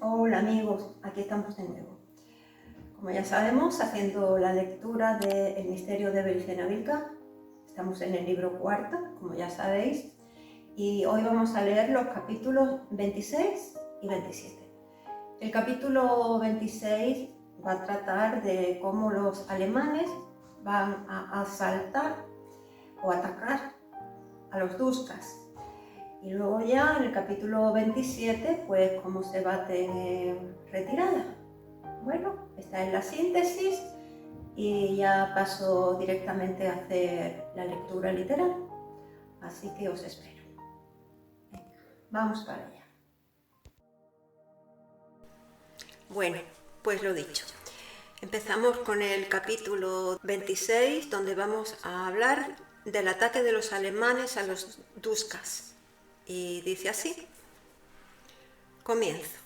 Hola amigos, aquí estamos de nuevo. Como ya sabemos, haciendo la lectura de El misterio de Belicena Vilca. Estamos en el libro cuarto, como ya sabéis, y hoy vamos a leer los capítulos 26 y 27. El capítulo 26 va a tratar de cómo los alemanes van a asaltar o atacar a los Duskas. Y luego ya en el capítulo 27, pues cómo se baten en retirada. Bueno, esta es la síntesis y ya paso directamente a hacer la lectura literal. Así que os espero. Venga, vamos para allá. Bueno, pues lo dicho. Empezamos con el capítulo 26, donde vamos a hablar del ataque de los alemanes a los Duskas. Y dice así. Comienzo.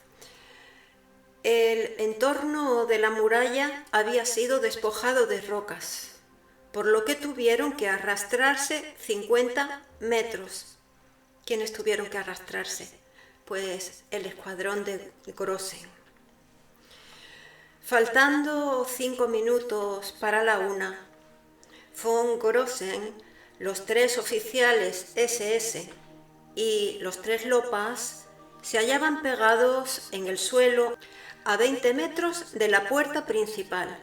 El entorno de la muralla había sido despojado de rocas, por lo que tuvieron que arrastrarse 50 metros. ¿Quiénes tuvieron que arrastrarse? Pues el escuadrón de Grossen. Faltando 5 minutos para la 1, von Grossen, los 3 oficiales SS y los 3 lopas se hallaban pegados en el suelo a 20 metros de la puerta principal.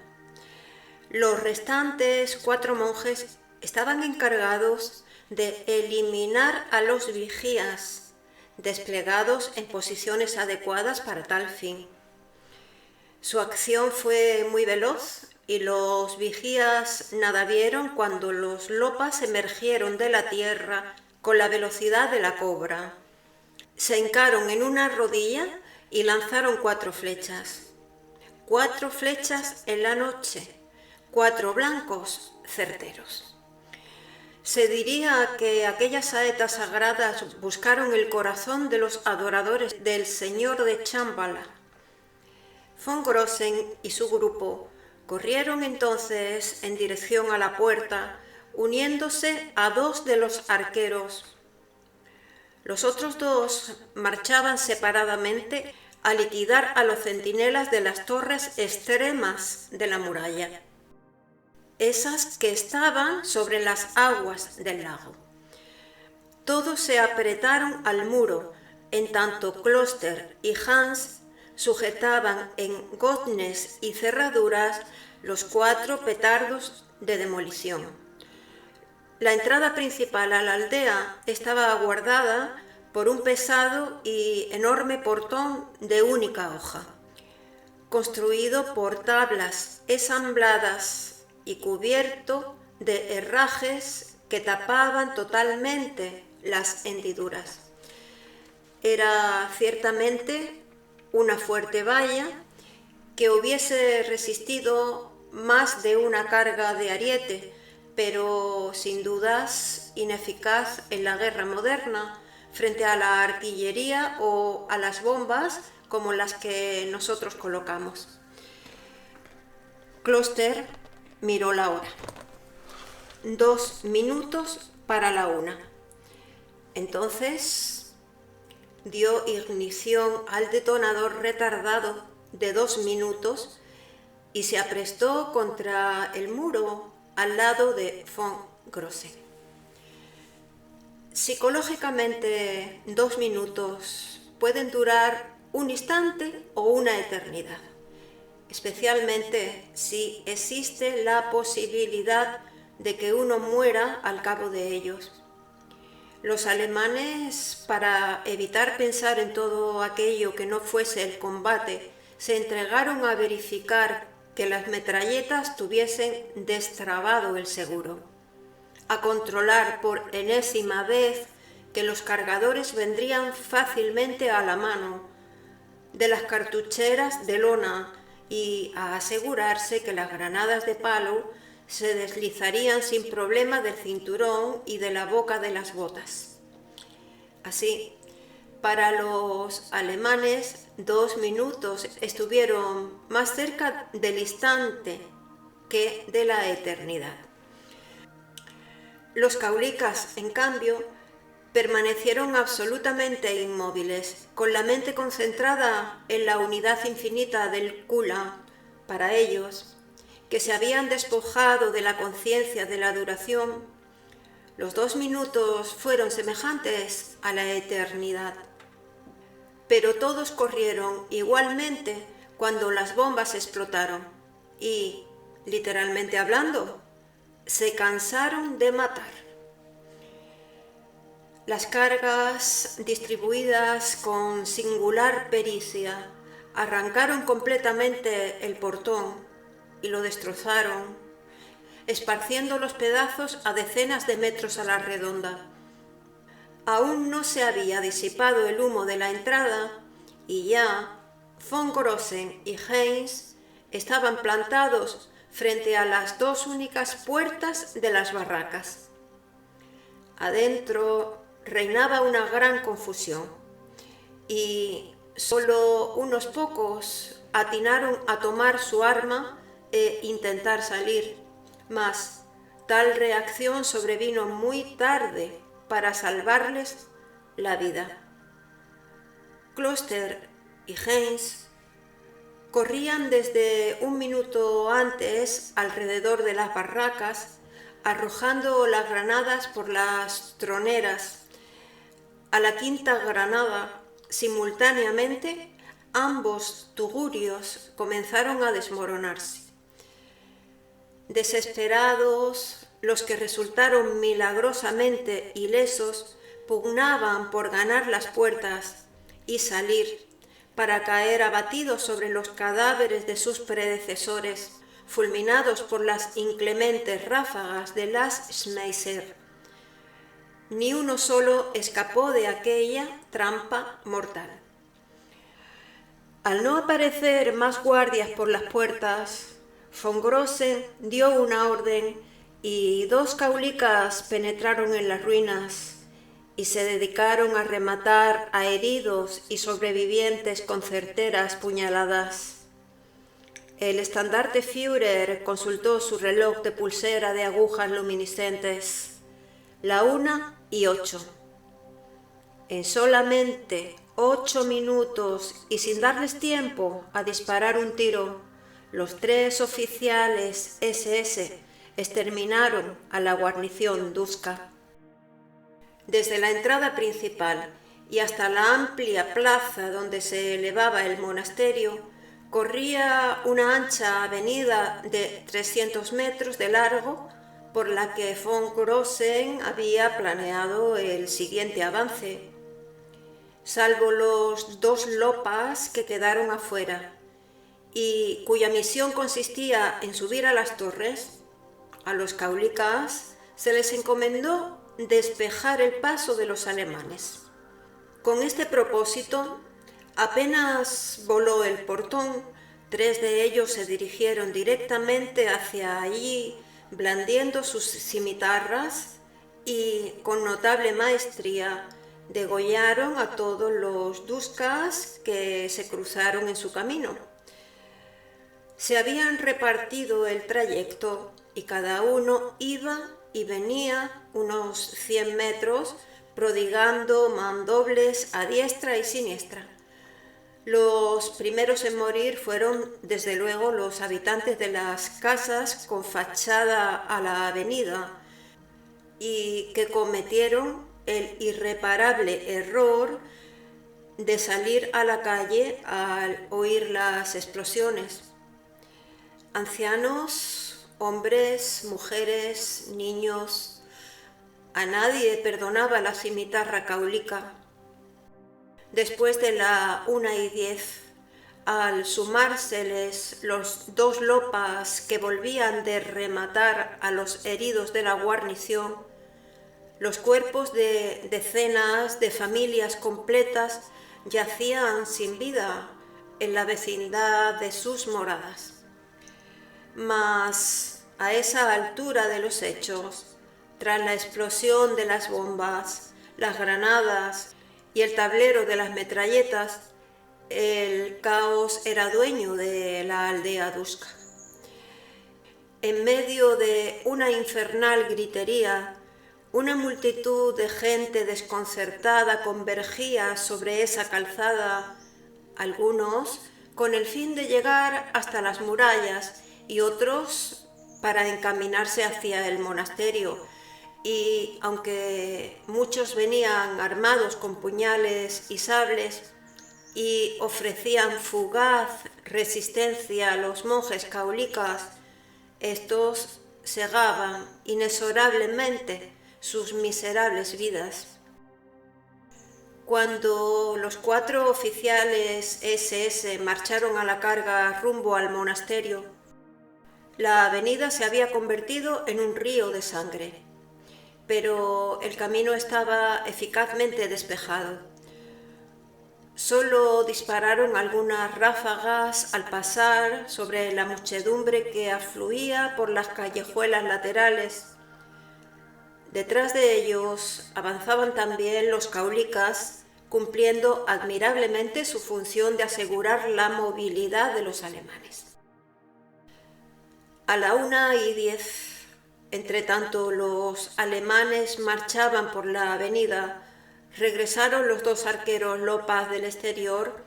Los restantes 4 monjes estaban encargados de eliminar a los vigías, desplegados en posiciones adecuadas para tal fin. Su acción fue muy veloz y los vigías nada vieron cuando los lopas emergieron de la tierra con la velocidad de la cobra. Se hincaron en una rodilla y lanzaron 4 flechas. 4 flechas en la noche, 4 blancos certeros. Se diría que aquellas saetas sagradas buscaron el corazón de los adoradores del señor de Shambhala. Von Grossen y su grupo corrieron entonces en dirección a la puerta, uniéndose a 2 de los arqueros. Los otros 2 marchaban separadamente a liquidar a los centinelas de las torres extremas de la muralla, esas que estaban sobre las aguas del lago. Todos se apretaron al muro, en tanto Kloster y Hans sujetaban en goznes y cerraduras los 4 petardos de demolición. La entrada principal a la aldea estaba guardada por un pesado y enorme portón de única hoja, construido por tablas ensambladas y cubierto de herrajes que tapaban totalmente las hendiduras. Era ciertamente una fuerte valla que hubiese resistido más de una carga de ariete, pero sin dudas ineficaz en la guerra moderna frente a la artillería o a las bombas como las que nosotros colocamos. Kloster miró la hora. 2 minutos para la 1. Entonces dio ignición al detonador retardado de 2 minutos y se aprestó contra el muro al lado de von Grossen. Psicológicamente, 2 minutos pueden durar un instante o una eternidad, especialmente si existe la posibilidad de que uno muera al cabo de ellos. Los alemanes, para evitar pensar en todo aquello que no fuese el combate, se entregaron a verificar que las metralletas tuviesen destrabado el seguro, a controlar por enésima vez que los cargadores vendrían fácilmente a la mano de las cartucheras de lona y a asegurarse que las granadas de palo se deslizarían sin problema del cinturón y de la boca de las botas. Así, para los alemanes, 2 minutos estuvieron más cerca del instante que de la eternidad. Los caulicas, en cambio, permanecieron absolutamente inmóviles, con la mente concentrada en la unidad infinita del Kula, para ellos, que se habían despojado de la conciencia de la duración. Los 2 minutos fueron semejantes a la eternidad. Pero todos corrieron igualmente cuando las bombas explotaron y, literalmente hablando, se cansaron de matar. Las cargas, distribuidas con singular pericia, arrancaron completamente el portón y lo destrozaron, esparciendo los pedazos a decenas de metros a la redonda. Aún no se había disipado el humo de la entrada y ya von Grossen y Heinz estaban plantados frente a las 2 únicas puertas de las barracas. Adentro reinaba una gran confusión y solo unos pocos atinaron a tomar su arma e intentar salir, mas tal reacción sobrevino muy tarde para salvarles la vida. Kloster y Heinz corrían desde 1 minuto antes alrededor de las barracas, arrojando las granadas por las troneras. A la 5ª granada, simultáneamente, ambos tugurios comenzaron a desmoronarse. Desesperados, los que resultaron milagrosamente ilesos pugnaban por ganar las puertas y salir, para caer abatidos sobre los cadáveres de sus predecesores, fulminados por las inclementes ráfagas de las Schmeisser. Ni uno solo escapó de aquella trampa mortal. Al no aparecer más guardias por las puertas, von Grossen dio una orden y 2 caulicas penetraron en las ruinas y se dedicaron a rematar a heridos y sobrevivientes con certeras puñaladas. El estandarte Führer consultó su reloj de pulsera de agujas luminiscentes. La 1:08. En solamente 8 minutos y sin darles tiempo a disparar un tiro, los 3 oficiales SS exterminaron a la guarnición Duska. Desde la entrada principal y hasta la amplia plaza donde se elevaba el monasterio, corría una ancha avenida de 300 metros de largo por la que von Grossen había planeado el siguiente avance. Salvo los 2 lopas que quedaron afuera y cuya misión consistía en subir a las torres, a los caulicas se les encomendó despejar el paso de los alemanes. Con este propósito, apenas voló el portón, 3 de ellos se dirigieron directamente hacia allí, blandiendo sus cimitarras y, con notable maestría, degollaron a todos los duskas que se cruzaron en su camino. Se habían repartido el trayecto y cada uno iba y venía unos 100 metros, prodigando mandobles a diestra y siniestra. Los primeros en morir fueron, desde luego, los habitantes de las casas con fachada a la avenida y que cometieron el irreparable error de salir a la calle al oír las explosiones. Ancianos, hombres, mujeres, niños, a nadie perdonaba la cimitarra caulica. Después de la 1:10, al sumárseles los 2 lopas que volvían de rematar a los heridos de la guarnición, los cuerpos de decenas de familias completas yacían sin vida en la vecindad de sus moradas. Mas a esa altura de los hechos, tras la explosión de las bombas, las granadas y el tablero de las metralletas, el caos era dueño de la aldea Duska. En medio de una infernal gritería, Una multitud de gente desconcertada convergía sobre esa calzada, algunos con el fin de llegar hasta las murallas y otros para encaminarse hacia el monasterio. Y aunque muchos venían armados con puñales y sables y ofrecían fugaz resistencia a los monjes caulicas, estos segaban inexorablemente sus miserables vidas. Cuando los 4 oficiales SS marcharon a la carga rumbo al monasterio, la avenida se había convertido en un río de sangre, pero el camino estaba eficazmente despejado. Solo dispararon algunas ráfagas al pasar sobre la muchedumbre que afluía por las callejuelas laterales. Detrás de ellos avanzaban también los caulicas, cumpliendo admirablemente su función de asegurar la movilidad de los alemanes. A la 1:10, entre tanto los alemanes marchaban por la avenida, regresaron los 2 arqueros lopas del exterior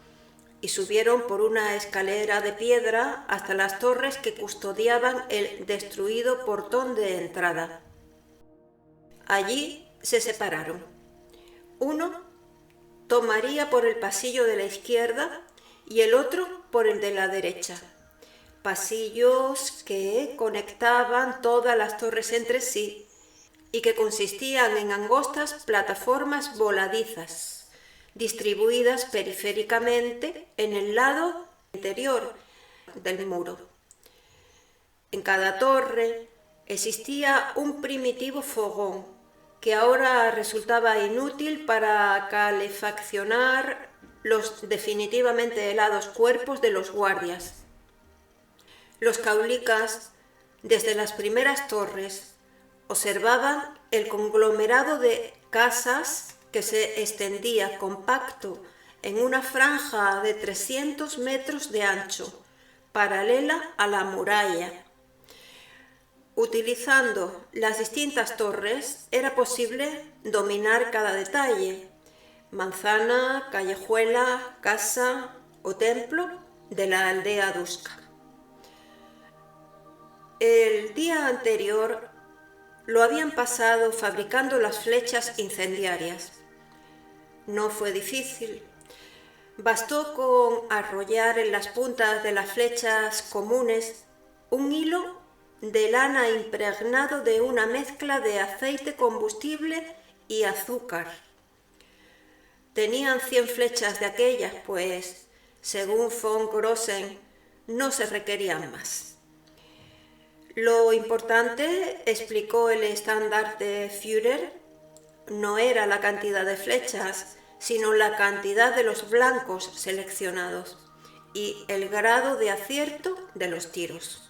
y subieron por una escalera de piedra hasta las torres que custodiaban el destruido portón de entrada. Allí se separaron. Uno tomaría por el pasillo de la izquierda y el otro por el de la derecha. Pasillos que conectaban todas las torres entre sí y que consistían en angostas plataformas voladizas, distribuidas periféricamente en el lado interior del muro. En cada torre existía un primitivo fogón que ahora resultaba inútil para calefaccionar los definitivamente helados cuerpos de los guardias. Los caulicas, desde las primeras torres, observaban el conglomerado de casas que se extendía compacto en una franja de 300 metros de ancho, paralela a la muralla. Utilizando las distintas torres era posible dominar cada detalle: manzana, callejuela, casa o templo de la aldea Duska. El día anterior lo habían pasado fabricando las flechas incendiarias. No fue difícil. Bastó con arrollar en las puntas de las flechas comunes un hilo de lana impregnado de una mezcla de aceite combustible y azúcar. Tenían 100 flechas de aquellas, pues, según von Grossen, no se requerían más. Lo importante, explicó el Standartenführer, no era la cantidad de flechas, sino la cantidad de los blancos seleccionados y el grado de acierto de los tiros.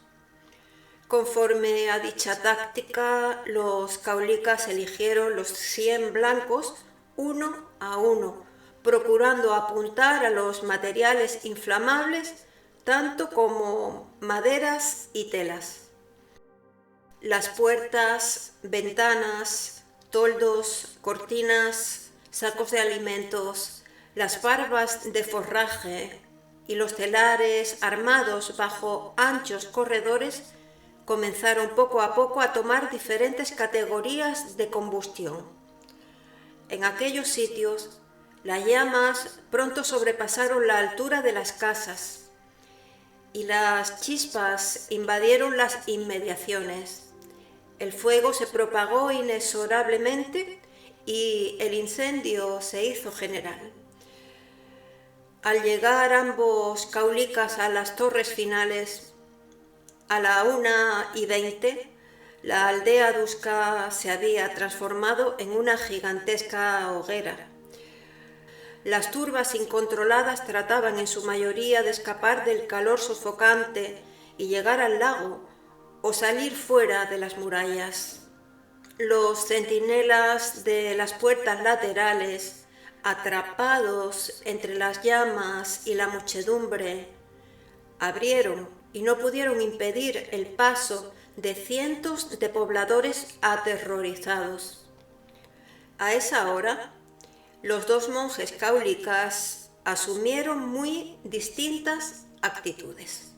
Conforme a dicha táctica, los caulicas eligieron los 100 blancos uno a uno, procurando apuntar a los materiales inflamables, tanto como maderas y telas. Las puertas, ventanas, toldos, cortinas, sacos de alimentos, las barbas de forraje y los telares armados bajo anchos corredores comenzaron poco a poco a tomar diferentes categorías de combustión. En aquellos sitios, las llamas pronto sobrepasaron la altura de las casas y las chispas invadieron las inmediaciones. El fuego se propagó inexorablemente y el incendio se hizo general. Al llegar ambos caulicas a las torres finales, a la 1:20, la aldea Duska se había transformado en una gigantesca hoguera. Las turbas incontroladas trataban en su mayoría de escapar del calor sofocante y llegar al lago o salir fuera de las murallas. Los centinelas de las puertas laterales, atrapados entre las llamas y la muchedumbre, abrieron y no pudieron impedir el paso de cientos de pobladores aterrorizados. A esa hora, los dos monjes cáulicas asumieron muy distintas actitudes.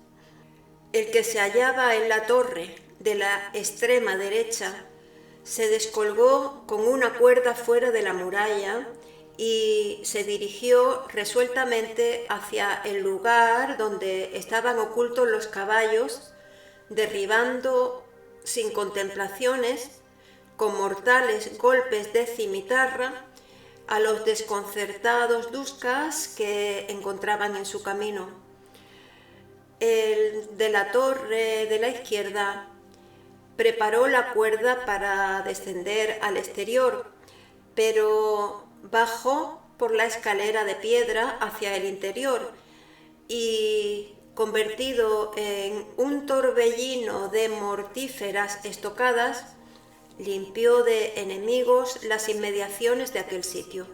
El que se hallaba en la torre de la extrema derecha se descolgó con una cuerda fuera de la muralla y se dirigió resueltamente hacia el lugar donde estaban ocultos los caballos, derribando sin contemplaciones, con mortales golpes de cimitarra, a los desconcertados duskas que encontraban en su camino. El de la torre de la izquierda preparó la cuerda para descender al exterior, pero bajó por la escalera de piedra hacia el interior y, convertido en un torbellino de mortíferas estocadas, limpió de enemigos las inmediaciones de aquel sitio.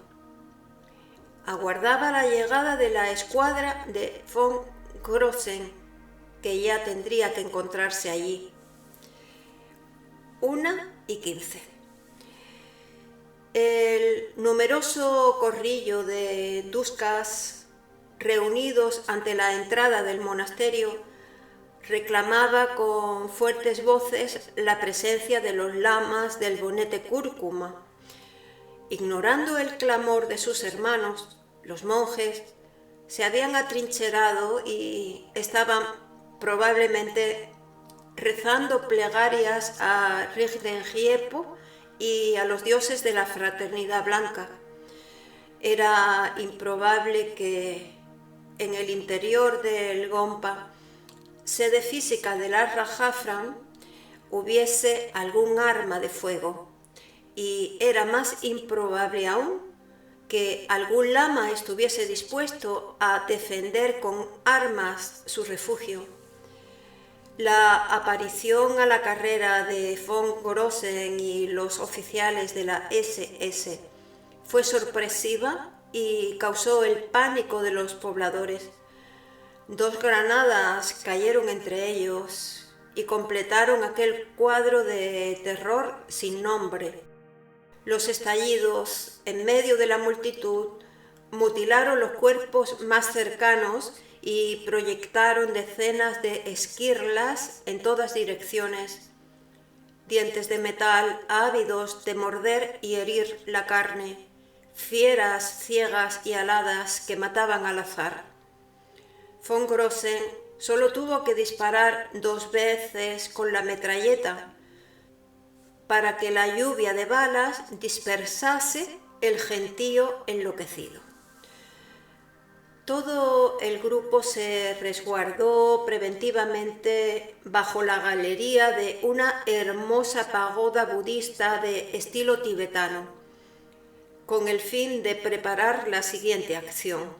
Aguardaba la llegada de la escuadra de von Grossen, que ya tendría que encontrarse allí. 1:15. El numeroso corrillo de duskas reunidos ante la entrada del monasterio reclamaba con fuertes voces la presencia de los lamas del bonete cúrcuma. Ignorando el clamor de sus hermanos, los monjes se habían atrincherado y estaban probablemente rezando plegarias a Rigdenhiepo y a los dioses de la fraternidad blanca. Era improbable que en el interior del Gompa, sede física del Ar-Rajafran, hubiese algún arma de fuego, y era más improbable aún que algún lama estuviese dispuesto a defender con armas su refugio. La aparición a la carrera de von Grossen y los oficiales de la SS fue sorpresiva y causó el pánico de los pobladores. 2 granadas cayeron entre ellos y completaron aquel cuadro de terror sin nombre. Los estallidos en medio de la multitud mutilaron los cuerpos más cercanos y proyectaron decenas de esquirlas en todas direcciones, dientes de metal ávidos de morder y herir la carne, fieras ciegas y aladas que mataban al azar. Von Grossen solo tuvo que disparar 2 veces con la metralleta para que la lluvia de balas dispersase el gentío enloquecido. Todo el grupo se resguardó preventivamente bajo la galería de una hermosa pagoda budista de estilo tibetano, con el fin de preparar la siguiente acción.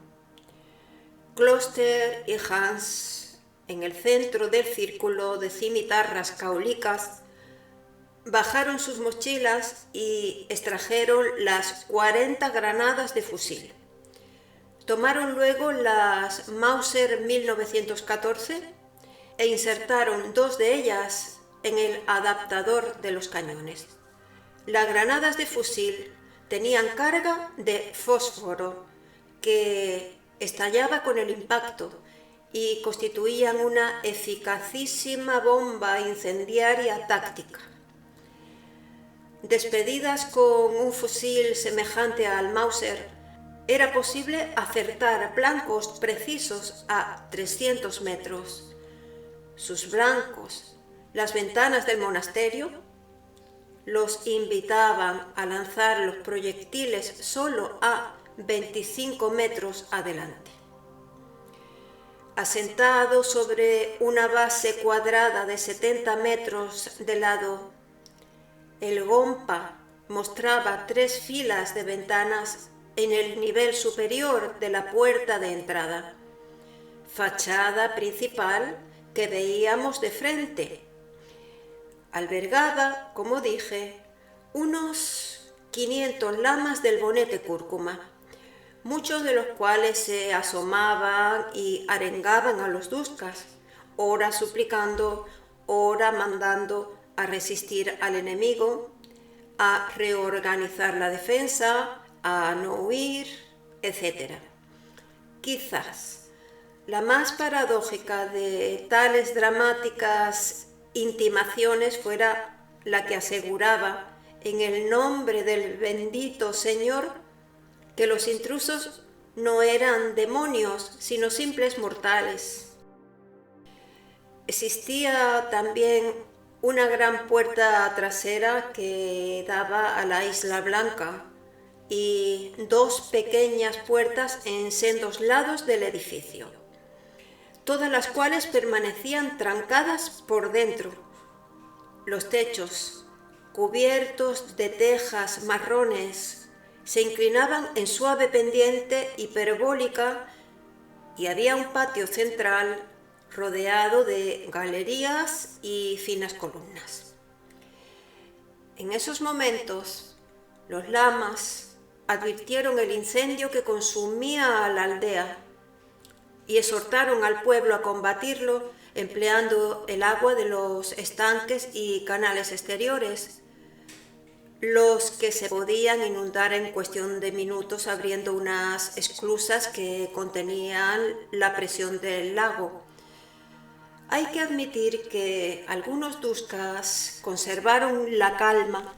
Kloster y Hans, en el centro del círculo de cimitarras cáulicas, bajaron sus mochilas y extrajeron las 40 granadas de fusil. Tomaron luego las Mauser 1914 e insertaron 2 de ellas en el adaptador de los cañones. Las granadas de fusil tenían carga de fósforo que estallaba con el impacto y constituían una eficacísima bomba incendiaria táctica. Despedidas con un fusil semejante al Mauser, era posible acertar blancos precisos a 300 metros. Sus blancos, las ventanas del monasterio, los invitaban a lanzar los proyectiles solo a 25 metros adelante. Asentado sobre una base cuadrada de 70 metros de lado, el Gompa mostraba 3 filas de ventanas en el nivel superior de la puerta de entrada, fachada principal que veíamos de frente. Albergaba, como dije, unos 500 lamas del bonete cúrcuma, muchos de los cuales se asomaban y arengaban a los duskas, ora suplicando, ora mandando a resistir al enemigo, a reorganizar la defensa, a no huir, etc. Quizás la más paradójica de tales dramáticas intimaciones fuera la que aseguraba, en el nombre del bendito Señor, que los intrusos no eran demonios, sino simples mortales. Existía también una gran puerta trasera que daba a la Isla Blanca y dos pequeñas puertas en sendos lados del edificio, todas las cuales permanecían trancadas por dentro. Los techos, cubiertos de tejas marrones, se inclinaban en suave pendiente hiperbólica y había un patio central rodeado de galerías y finas columnas. En esos momentos, los lamas advirtieron el incendio que consumía a la aldea y exhortaron al pueblo a combatirlo empleando el agua de los estanques y canales exteriores, los que se podían inundar en cuestión de minutos abriendo unas esclusas que contenían la presión del lago. Hay que admitir que algunos duskas conservaron la calma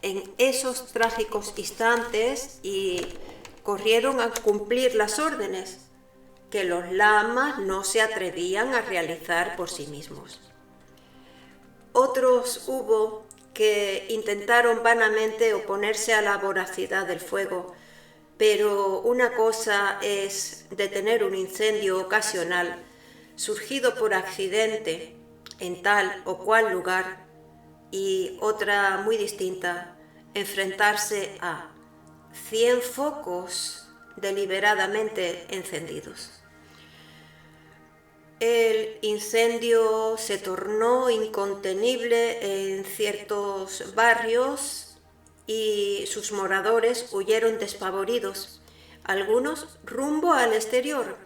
en esos trágicos instantes y corrieron a cumplir las órdenes que los lamas no se atrevían a realizar por sí mismos. Otros hubo que intentaron vanamente oponerse a la voracidad del fuego, pero una cosa es detener un incendio ocasional surgido por accidente en tal o cual lugar y otra muy distinta, enfrentarse a 100 focos deliberadamente encendidos. El incendio se tornó incontenible en ciertos barrios y sus moradores huyeron despavoridos, algunos rumbo al exterior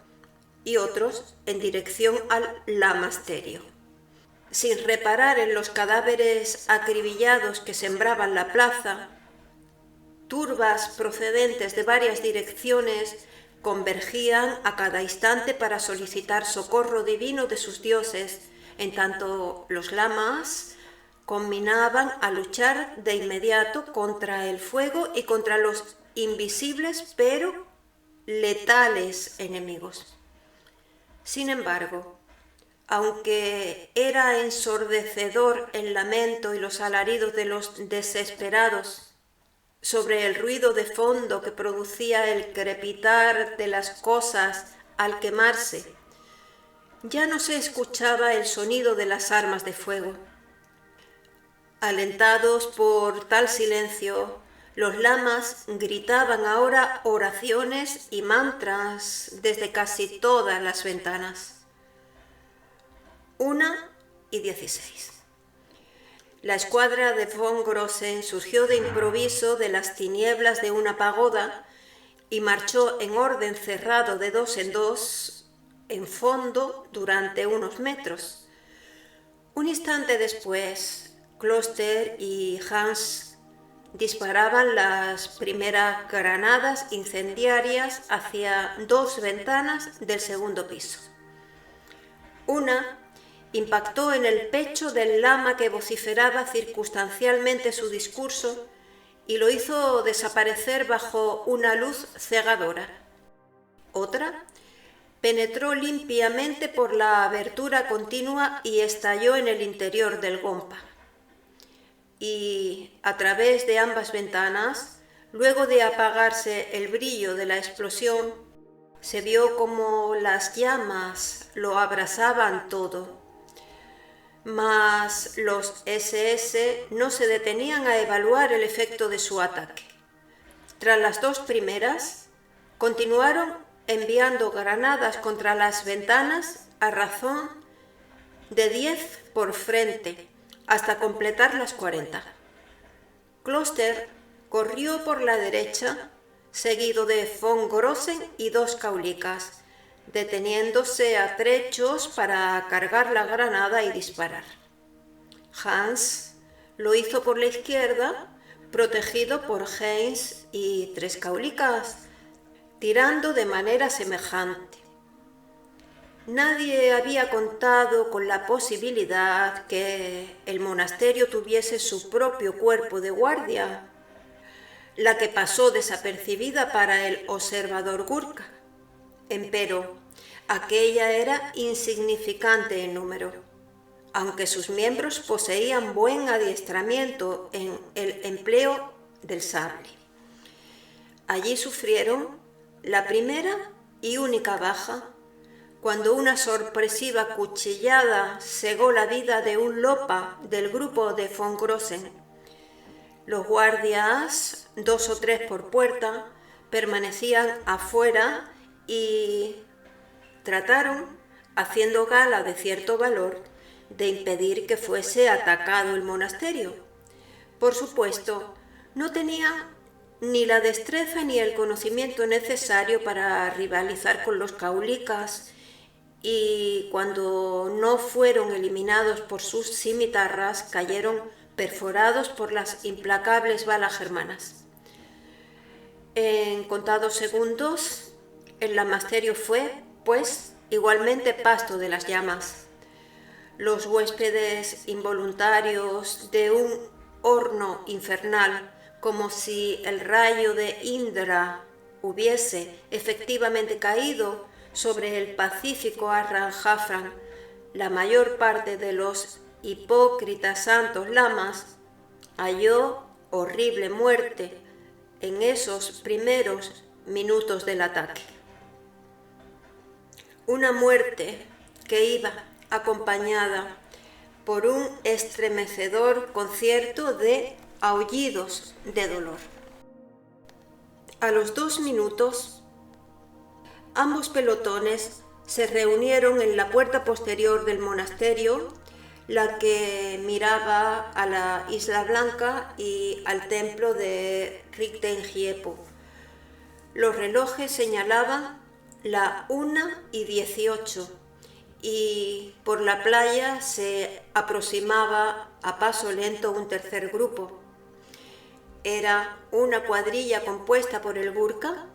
y otros en dirección al lamasterio. Sin reparar en los cadáveres acribillados que sembraban la plaza, turbas procedentes de varias direcciones convergían a cada instante para solicitar socorro divino de sus dioses, en tanto los lamas combinaban a luchar de inmediato contra el fuego y contra los invisibles pero letales enemigos. Sin embargo, aunque era ensordecedor el lamento y los alaridos de los desesperados sobre el ruido de fondo que producía el crepitar de las cosas al quemarse, ya no se escuchaba el sonido de las armas de fuego. Alentados por tal silencio, los lamas gritaban ahora oraciones y mantras desde casi todas las ventanas. 1:16. La escuadra de von Grossen surgió de improviso de las tinieblas de una pagoda y marchó en orden cerrado de 2 en 2 en fondo durante unos metros. Un instante después, Kloster y Hans disparaban las primeras granadas incendiarias hacia 2 ventanas del segundo piso. Una impactó en el pecho del lama que vociferaba circunstancialmente su discurso y lo hizo desaparecer bajo una luz cegadora. Otra penetró limpiamente por la abertura continua y estalló en el interior del gompa. Y a través de ambas ventanas, luego de apagarse el brillo de la explosión, se vio como las llamas lo abrasaban todo. Mas los SS no se detenían a evaluar el efecto de su ataque. Tras las 2 primeras, continuaron enviando granadas contra las ventanas a razón de 10 por frente, hasta completar las 40. Kloster corrió por la derecha, seguido de von Grossen y 2 caulicas, deteniéndose a trechos para cargar la granada y disparar. Hans lo hizo por la izquierda, protegido por Heinz y 3 caulicas, tirando de manera semejante. Nadie había contado con la posibilidad que el monasterio tuviese su propio cuerpo de guardia, la que pasó desapercibida para el observador Gurkha. Empero, aquella era insignificante en número, aunque sus miembros poseían buen adiestramiento en el empleo del sable. Allí sufrieron la primera y única baja, cuando una sorpresiva cuchillada cegó la vida de un lopa del grupo de von Grossen. Los guardias, 2 o 3 por puerta, permanecían afuera y trataron, haciendo gala de cierto valor, de impedir que fuese atacado el monasterio. Por supuesto, no tenía ni la destreza ni el conocimiento necesario para rivalizar con los caulicas, y cuando no fueron eliminados por sus cimitarras, cayeron perforados por las implacables balas germanas. En contados segundos, el lamasterio fue, pues, igualmente pasto de las llamas. Los huéspedes involuntarios de un horno infernal, como si el rayo de Indra hubiese efectivamente caído sobre el pacífico Arran-Jafran, la mayor parte de los hipócritas santos lamas halló horrible muerte en esos primeros minutos del ataque. Una muerte que iba acompañada por un estremecedor concierto de aullidos de dolor. A los 2 minutos, ambos pelotones se reunieron en la puerta posterior del monasterio, la que miraba a la Isla Blanca y al templo de Rintengieppo. Los relojes señalaban la 1:18 y por la playa se aproximaba a paso lento un tercer grupo. Era una cuadrilla compuesta por el Gurkha,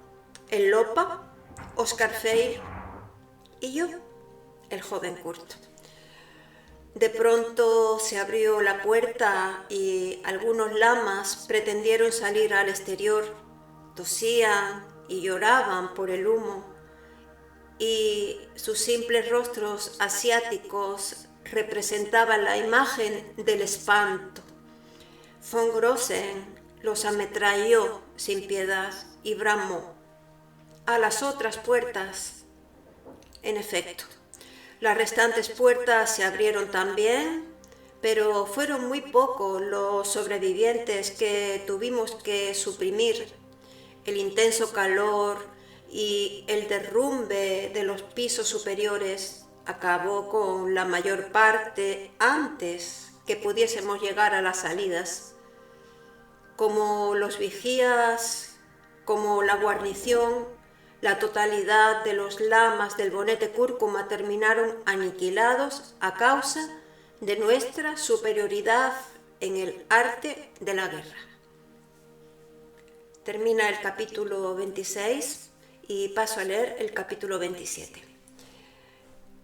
el Lopa, Oscar Freire y yo, el joven Kurt. De pronto se abrió la puerta y algunos lamas pretendieron salir al exterior. Tosían y lloraban por el humo, y sus simples rostros asiáticos representaban la imagen del espanto. Von Grossen los ametralló sin piedad y bramó: a las otras puertas. En efecto, las restantes puertas se abrieron también, pero fueron muy pocos los sobrevivientes que tuvimos que suprimir. El intenso calor y el derrumbe de los pisos superiores acabó con la mayor parte antes que pudiésemos llegar a las salidas. Como los vigías, como la guarnición, la totalidad de los lamas del bonete cúrcuma terminaron aniquilados a causa de nuestra superioridad en el arte de la guerra. Termina el capítulo 26 y paso a leer el capítulo 27.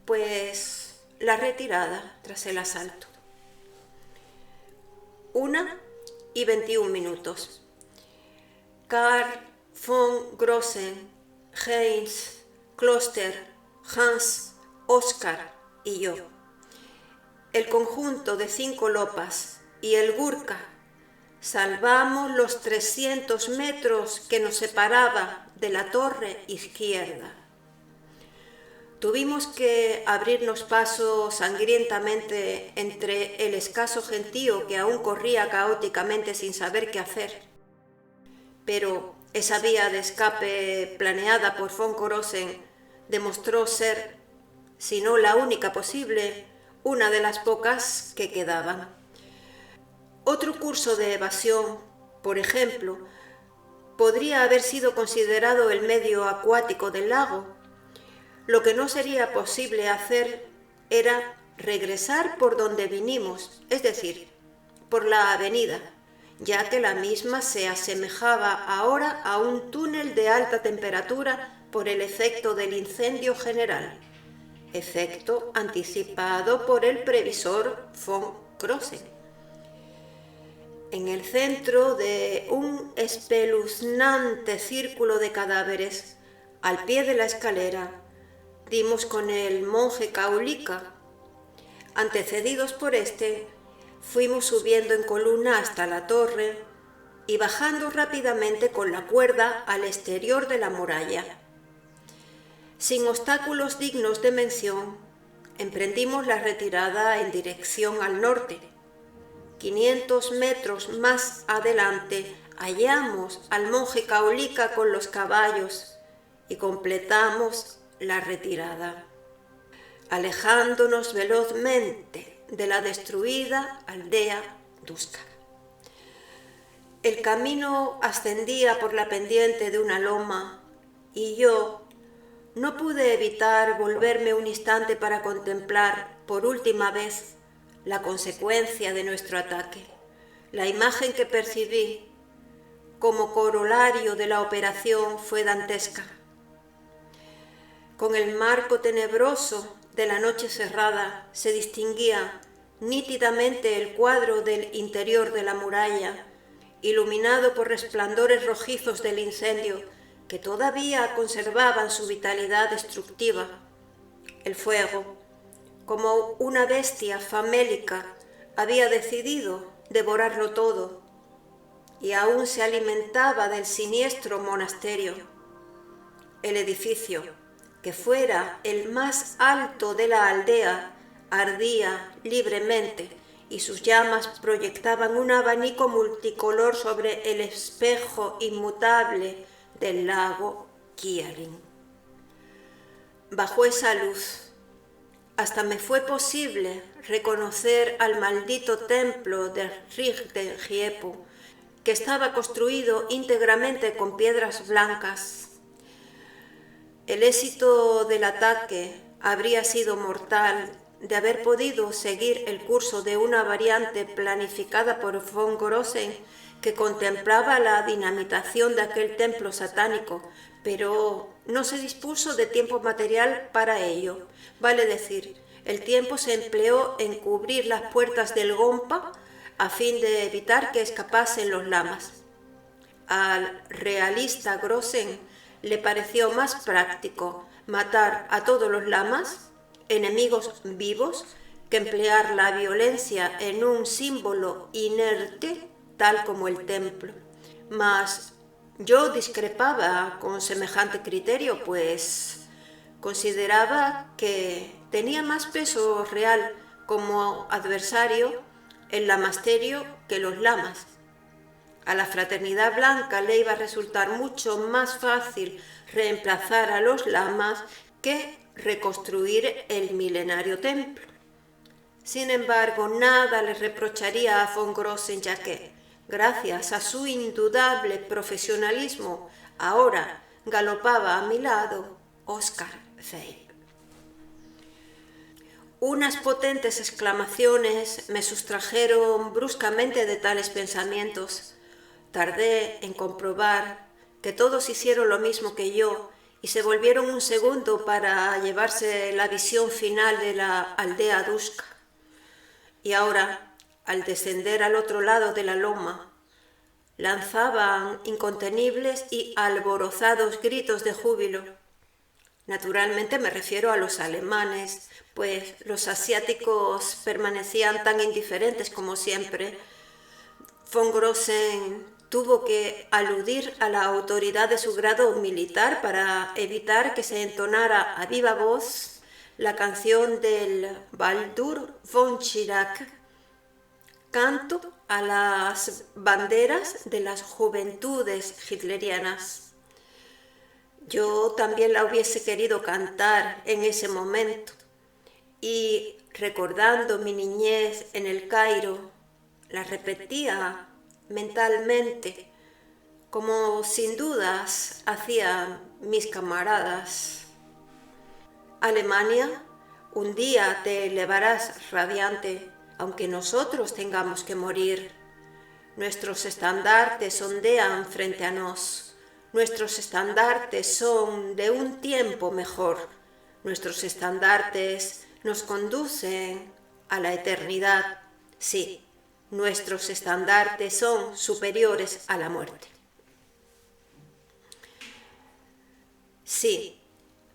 Pues la retirada tras el asalto. 1:21. Karl von Grossen, Heinz, Kloster, Hans, Oscar y yo. El conjunto de 5 lopas y el Gurkha salvamos los 300 metros que nos separaba de la torre izquierda. Tuvimos que abrirnos paso sangrientamente entre el escaso gentío que aún corría caóticamente sin saber qué hacer. Pero esa vía de escape planeada por von Grossen demostró ser, si no la única posible, una de las pocas que quedaban. Otro curso de evasión, por ejemplo, podría haber sido considerado el medio acuático del lago. Lo que no sería posible hacer era regresar por donde vinimos, es decir, por la avenida, ya que la misma se asemejaba ahora a un túnel de alta temperatura por el efecto del incendio general, efecto anticipado por el previsor von Crossen. En el centro de un espeluznante círculo de cadáveres, al pie de la escalera, dimos con el monje Kaulica. Antecedidos por este, fuimos subiendo en columna hasta la torre y bajando rápidamente con la cuerda al exterior de la muralla. Sin obstáculos dignos de mención, emprendimos la retirada en dirección al norte. 500 metros más adelante hallamos al monje Kaulica con los caballos y completamos la retirada, alejándonos velozmente de la destruida aldea Duska. El camino ascendía por la pendiente de una loma y yo no pude evitar volverme un instante para contemplar por última vez la consecuencia de nuestro ataque. La imagen que percibí como corolario de la operación fue dantesca. Con el marco tenebroso de la noche cerrada se distinguía nítidamente el cuadro del interior de la muralla, iluminado por resplandores rojizos del incendio que todavía conservaban su vitalidad destructiva. El fuego, como una bestia famélica, había decidido devorarlo todo y aún se alimentaba del siniestro monasterio. El edificio, que fuera el más alto de la aldea, ardía libremente y sus llamas proyectaban un abanico multicolor sobre el espejo inmutable del lago Kiarin. Bajo esa luz, hasta me fue posible reconocer al maldito templo de Ringelhiepu, que estaba construido íntegramente con piedras blancas. El éxito del ataque habría sido mortal de haber podido seguir el curso de una variante planificada por von Crossen que contemplaba la dinamitación de aquel templo satánico, pero no se dispuso de tiempo material para ello. Vale decir, el tiempo se empleó en cubrir las puertas del Gompa a fin de evitar que escapasen los lamas. Al realista Crossen le pareció más práctico matar a todos los lamas, enemigos vivos, que emplear la violencia en un símbolo inerte tal como el templo. Mas yo discrepaba con semejante criterio, pues consideraba que tenía más peso real como adversario el lamasterio que los lamas. A la fraternidad blanca le iba a resultar mucho más fácil reemplazar a los lamas que reconstruir el milenario templo. Sin embargo, nada le reprocharía a von Crossen, ya que, gracias a su indudable profesionalismo, ahora galopaba a mi lado Oscar Feib. Unas potentes exclamaciones me sustrajeron bruscamente de tales pensamientos. Tardé en comprobar que todos hicieron lo mismo que yo y se volvieron un segundo para llevarse la visión final de la aldea Duska. Y ahora, al descender al otro lado de la loma, lanzaban incontenibles y alborozados gritos de júbilo. Naturalmente me refiero a los alemanes, pues los asiáticos permanecían tan indiferentes como siempre. Von Crossen tuvo que aludir a la autoridad de su grado militar para evitar que se entonara a viva voz la canción del Baldur von Schirach, canto a las banderas de las juventudes hitlerianas. Yo también la hubiese querido cantar en ese momento y, recordando mi niñez en el Cairo, la repetía mentalmente, como sin dudas hacían mis camaradas. Alemania, un día te elevarás radiante, aunque nosotros tengamos que morir. Nuestros estandartes ondean frente a nos. Nuestros estandartes son de un tiempo mejor. Nuestros estandartes nos conducen a la eternidad. Sí, nuestros estandartes son superiores a la muerte. Sí,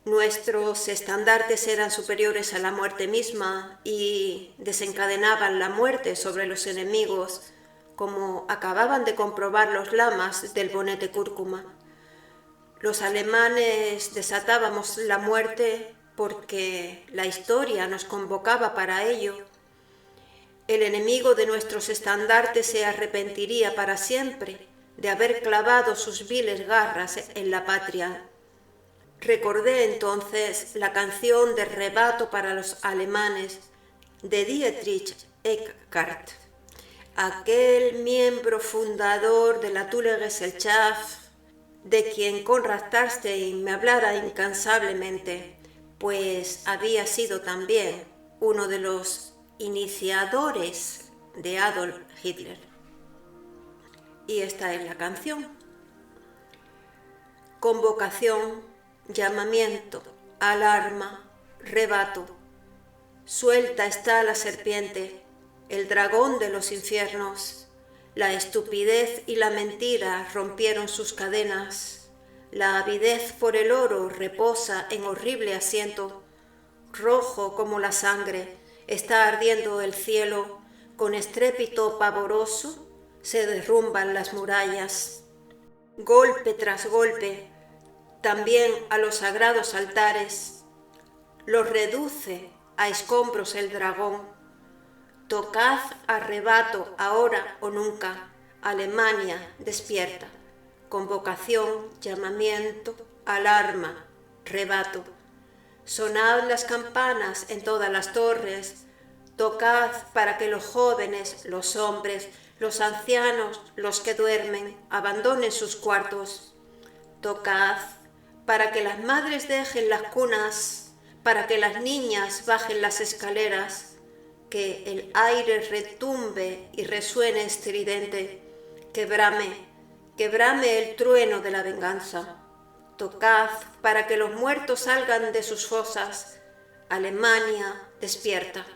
nuestros estandartes eran superiores a la muerte misma y desencadenaban la muerte sobre los enemigos, como acababan de comprobar los lamas del bonete cúrcuma. Los alemanes desatábamos la muerte porque la historia nos convocaba para ello. El enemigo de nuestros estandartes se arrepentiría para siempre de haber clavado sus viles garras en la patria. Recordé entonces la canción de rebato para los alemanes de Dietrich Eckart, aquel miembro fundador de la Thule Gesellschaft, de quien Konrad Tarstein me hablara incansablemente, pues había sido también uno de los iniciadores de Adolf Hitler. Y esta es la canción. Convocación, llamamiento, alarma, rebato. Suelta está la serpiente, el dragón de los infiernos. La estupidez y la mentira rompieron sus cadenas. La avidez por el oro reposa en horrible asiento. Rojo como la sangre, está ardiendo el cielo. Con estrépito pavoroso se derrumban las murallas. Golpe tras golpe, también a los sagrados altares, los reduce a escombros el dragón. Tocad arrebato ahora o nunca, Alemania despierta. Convocación, llamamiento, alarma, rebato. Sonad las campanas en todas las torres, tocad para que los jóvenes, los hombres, los ancianos, los que duermen, abandonen sus cuartos. Tocad para que las madres dejen las cunas, para que las niñas bajen las escaleras, que el aire retumbe y resuene estridente, que brame el trueno de la venganza. Tocad para que los muertos salgan de sus fosas. Alemania despierta.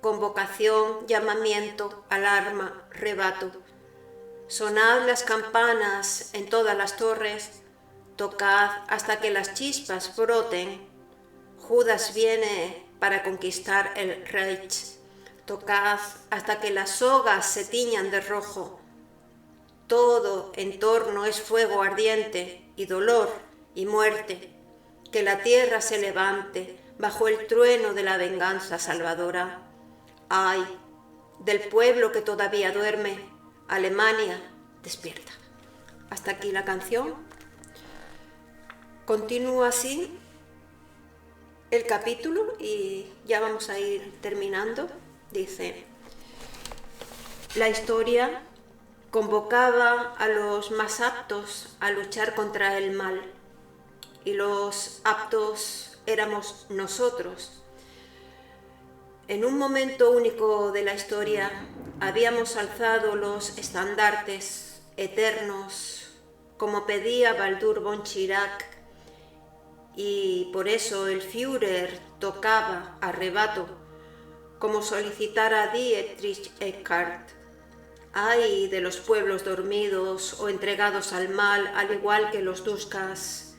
Convocación, llamamiento, alarma, rebato. Sonad las campanas en todas las torres. Tocad hasta que las chispas broten. Judas viene para conquistar el Reich. Tocad hasta que las sogas se tiñan de rojo. Todo en torno es fuego ardiente y dolor y muerte. Que la tierra se levante bajo el trueno de la venganza salvadora. ¡Ay! Del pueblo que todavía duerme, Alemania despierta. Hasta aquí la canción. Continúa así el capítulo y ya vamos a ir terminando. Dice: la historia convocaba a los más aptos a luchar contra el mal, y los aptos éramos nosotros. En un momento único de la historia habíamos alzado los estandartes eternos, como pedía Baldur von Schirach, y por eso el Führer tocaba a rebato, como solicitara Dietrich Eckart. Ay de los pueblos dormidos o entregados al mal, al igual que los Duskas.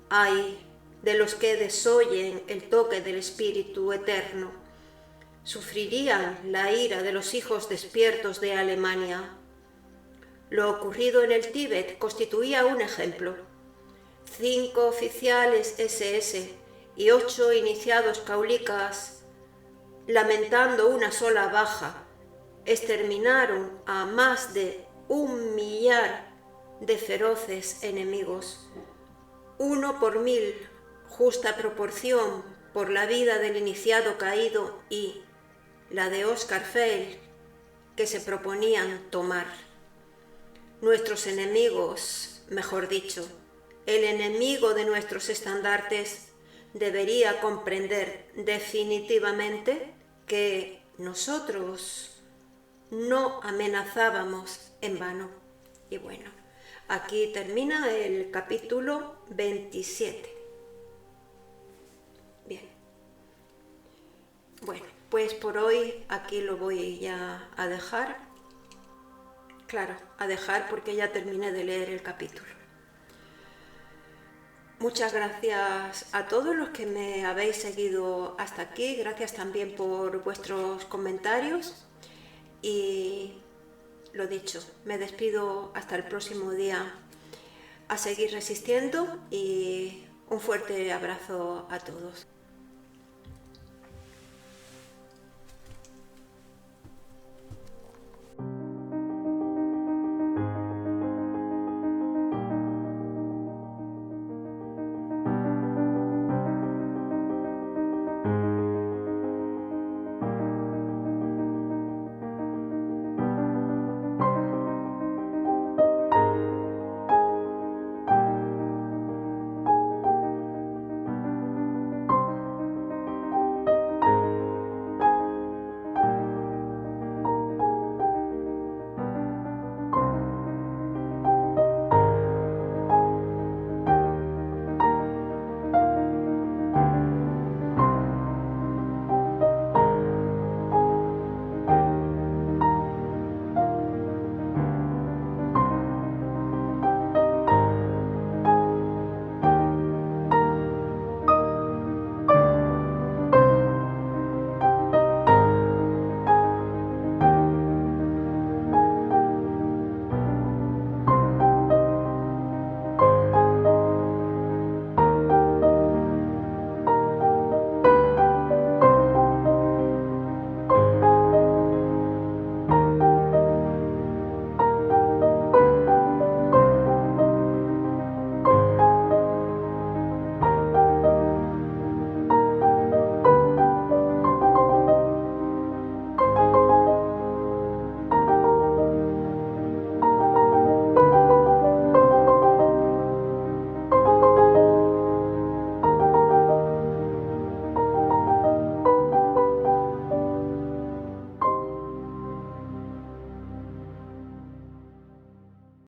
Ay de los que desoyen el toque del Espíritu Eterno. Sufrirían la ira de los hijos despiertos de Alemania. Lo ocurrido en el Tíbet constituía un ejemplo. 5 oficiales SS y 8 iniciados caulicas, lamentando una sola baja, exterminaron a más de 1 millar de feroces enemigos. 1 por 1000, justa proporción por la vida del iniciado caído y la de Oscar Feil, que se proponían tomar. Nuestros enemigos, mejor dicho, el enemigo de nuestros estandartes, debería comprender definitivamente que nosotros no amenazábamos en vano. Y bueno, aquí termina el capítulo 27. Bien. Bueno, pues por hoy aquí lo voy ya a dejar. Claro, a dejar porque ya terminé de leer el capítulo. Muchas gracias a todos los que me habéis seguido hasta aquí. Gracias también por vuestros comentarios. Y lo dicho, me despido hasta el próximo día, a seguir resistiendo, y un fuerte abrazo a todos.